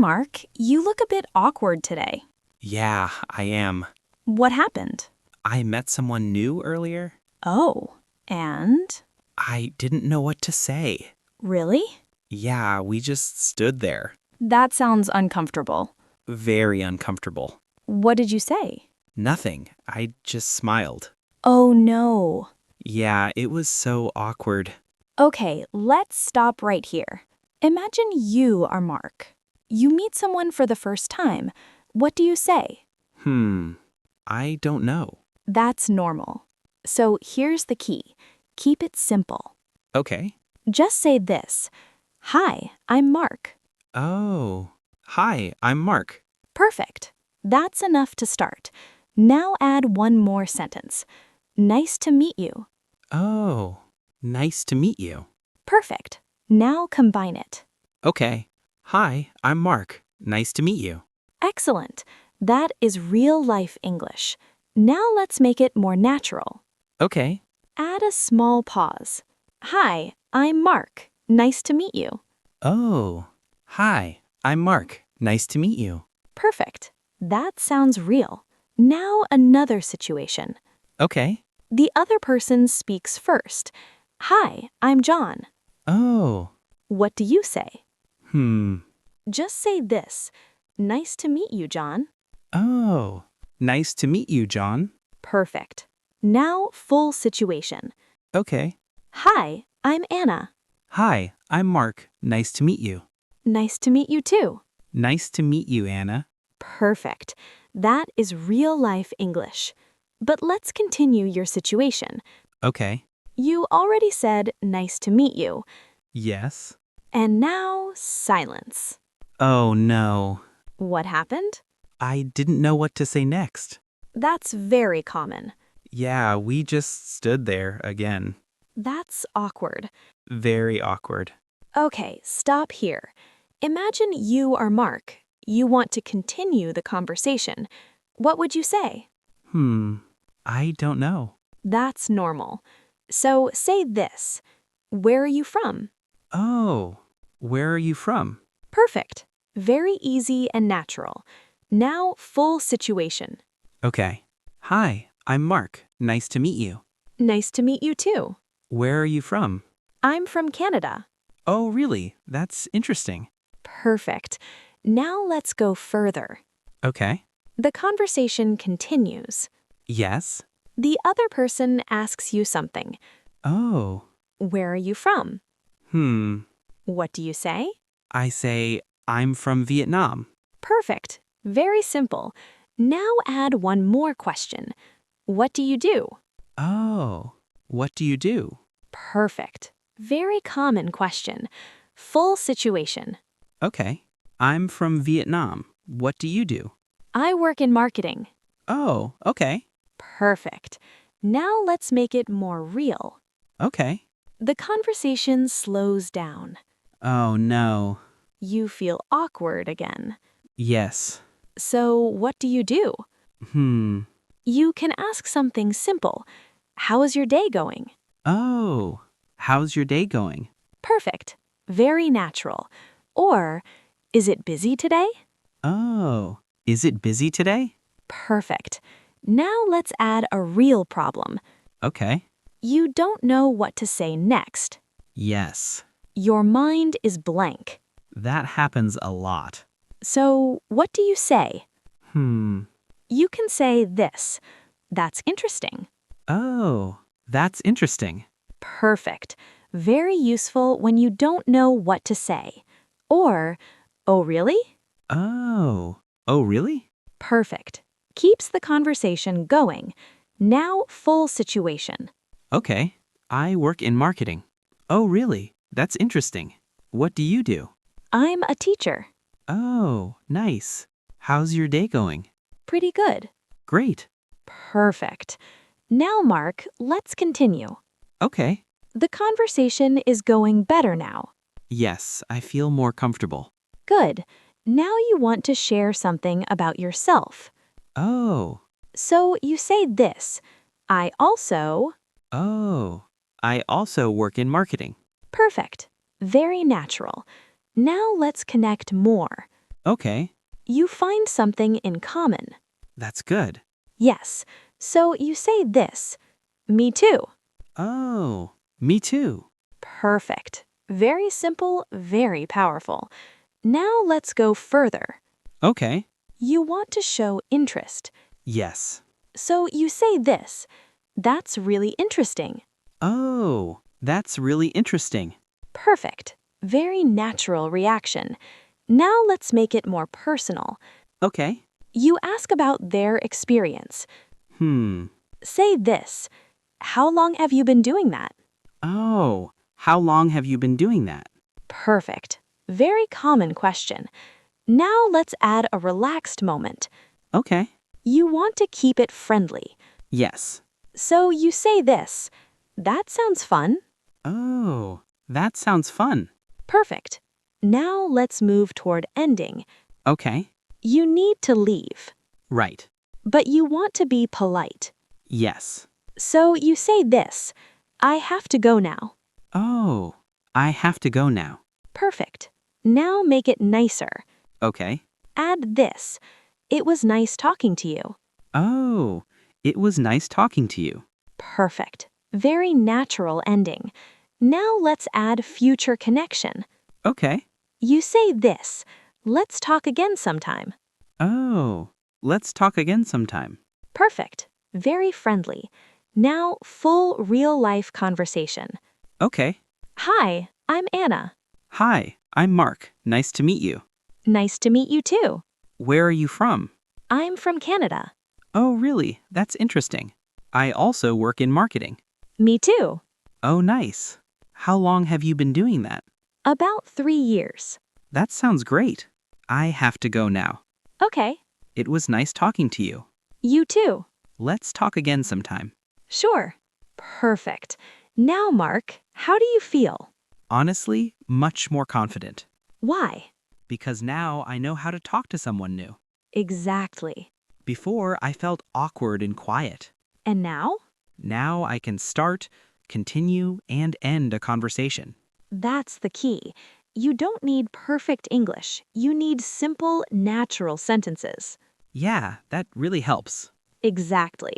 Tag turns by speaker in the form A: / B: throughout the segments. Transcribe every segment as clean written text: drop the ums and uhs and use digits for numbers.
A: Mark, you look a bit awkward today.
B: Yeah, I am.
A: What happened?
B: I met someone new earlier.
A: Oh, and?
B: I didn't know what to say.
A: Really?
B: Yeah, we just stood there.
A: That sounds uncomfortable.
B: Very uncomfortable.
A: What did you say?
B: Nothing. I just smiled.
A: Oh no.
B: Yeah, it was so awkward.
A: Okay, let's stop right here. Imagine you are Mark. You meet someone for the first time. What do you say?
B: I don't know.
A: That's normal. So here's the key. Keep it simple.
B: Okay.
A: Just say this. Hi, I'm Mark.
B: Oh. Hi, I'm Mark.
A: Perfect. That's enough to start. Now add one more sentence. Nice to meet you.
B: Oh. Nice to meet you.
A: Perfect. Now combine it.
B: Okay. Hi, I'm Mark. Nice to meet you.
A: Excellent. That is real-life English. Now let's make it more natural.
B: Okay.
A: Add a small pause. Hi, I'm Mark. Nice to meet you.
B: Oh. Hi, I'm Mark. Nice to meet you.
A: Perfect. That sounds real. Now another situation.
B: Okay.
A: The other person speaks first. Hi, I'm John.
B: Oh.
A: What do you say?
B: Hmm.
A: Just say this. Nice to meet you, John.
B: Oh. Nice to meet you, John.
A: Perfect. Now full situation.
B: Okay.
A: Hi, I'm Anna.
B: Hi, I'm Mark. Nice to meet you.
A: Nice to meet you too.
B: Nice to meet you, Anna.
A: Perfect. That is real-life English. But let's continue your situation.
B: Okay.
A: You already said nice to meet you.
B: Yes.
A: And now silence.
B: Oh, no.
A: What happened?
B: I didn't know what to say next.
A: That's very common.
B: Yeah, we just stood there again.
A: That's awkward.
B: Very awkward.
A: Okay, stop here. Imagine you are Mark. You want to continue the conversation. What would you say?
B: I don't know.
A: That's normal. So say this. Where are you from?
B: Oh, where are you from?
A: Perfect. Very easy and natural. Now full situation.
B: Okay. Hi, I'm Mark. Nice to meet you.
A: Nice to meet you too.
B: Where are you from?
A: I'm from Canada.
B: Oh, really? That's interesting.
A: Perfect. Now let's go further.
B: Okay.
A: The conversation continues.
B: Yes.
A: The other person asks you something.
B: Oh.
A: Where are you from? What do you say?
B: I say, I'm from Vietnam.
A: Perfect. Very simple. Now add one more question. What do you do?
B: Oh. What do you do?
A: Perfect. Very common question. Full situation.
B: Okay. I'm from Vietnam. What do you do?
A: I work in marketing.
B: Oh, okay.
A: Perfect. Now let's make it more real.
B: Okay.
A: The conversation slows down.
B: Oh, no.
A: You feel awkward again.
B: Yes.
A: So what do? You can ask something simple. How is your day going?
B: Oh. How's your day going?
A: Perfect. Very natural. Or, is it busy today?
B: Oh. Is it busy today?
A: Perfect. Now let's add a real problem.
B: Okay.
A: You don't know what to say next.
B: Yes.
A: Your mind is blank.
B: That happens a lot.
A: So what do you say?
B: Hmm.
A: You can say this. That's interesting.
B: Oh. That's interesting.
A: Perfect. Very useful when you don't know what to say. Or, oh really?
B: Oh. Oh, really?
A: Perfect. Keeps the conversation going. Now full situation.
B: Okay. I work in marketing. Oh, really? That's interesting. What do you do?
A: I'm a teacher.
B: Oh, nice. How's your day going?
A: Pretty good.
B: Great.
A: Perfect. Now, Mark, let's continue.
B: Okay.
A: The conversation is going better now.
B: Yes, I feel more comfortable.
A: Good. Now you want to share something about yourself.
B: Oh.
A: So you say this. I also...
B: Oh. I also work in marketing.
A: Perfect. Very natural. Now let's connect more.
B: Okay,
A: You find something in common.
B: that's good.
A: Yes, so you say this. Me too.
B: Oh, me too.
A: Perfect. Very simple, very powerful. Now let's go further.
B: Okay,
A: You want to show interest.
B: yes.
A: So you say this. That's really interesting.
B: Oh, that's really interesting.
A: Perfect. Very natural reaction. Now let's make it more personal.
B: Okay.
A: You ask about their experience.
B: Hmm.
A: Say this. How long have you been doing that?
B: Oh, how long have you been doing that?
A: Perfect. Very common question. Now let's add a relaxed moment.
B: Okay.
A: You want to keep it friendly.
B: Yes.
A: So you say this. That sounds fun.
B: Oh, that sounds fun.
A: Perfect. Now let's move toward ending.
B: Okay.
A: You need to leave,
B: Right.
A: but you want to be polite.
B: Yes.
A: So you say this. I have to go now.
B: Oh, I have to go now.
A: Perfect. Now make it nicer.
B: Okay.
A: Add this. It was nice talking to you.
B: Oh, it was nice talking to you.
A: Perfect. Very natural ending. Now let's add future connection.
B: Okay.
A: You say this. Let's talk again sometime.
B: Oh, let's talk again sometime.
A: Perfect. Very friendly. Now, full real-life conversation.
B: Okay.
A: Hi, I'm Anna.
B: Hi, I'm Mark. Nice to meet you.
A: Nice to meet you too.
B: Where are you from?
A: I'm from Canada.
B: Oh, really? That's interesting. I also work in marketing.
A: Me too.
B: Oh, nice. How long have you been doing that?
A: About 3 years.
B: That sounds great. I have to go now.
A: Okay.
B: It was nice talking to you.
A: You too.
B: Let's talk again sometime.
A: Sure. Perfect. Now, Mark, how do you feel?
B: Honestly, much more confident.
A: Why?
B: Because now I know how to talk to someone new.
A: Exactly.
B: Before, I felt awkward and quiet.
A: And now?
B: Now I can start, continue, and end a conversation.
A: That's the key. You don't need perfect English. You need simple, natural sentences.
B: Yeah, that really helps.
A: Exactly.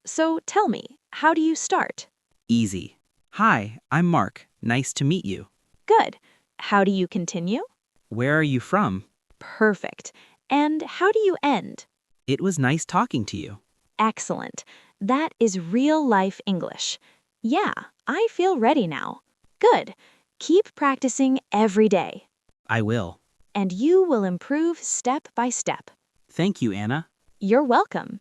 A: So tell me, how do you start?
B: Easy. Hi, I'm Mark. Nice to meet you.
A: Good. How do you continue?
B: Where are you from?
A: Perfect. And how do you end?
B: It was nice talking to you.
A: Excellent. That is real life English. Yeah, I feel ready now. Good. Keep practicing every day,
B: I will.
A: and you will improve step by step.
B: Thank you, Anna.
A: You're welcome.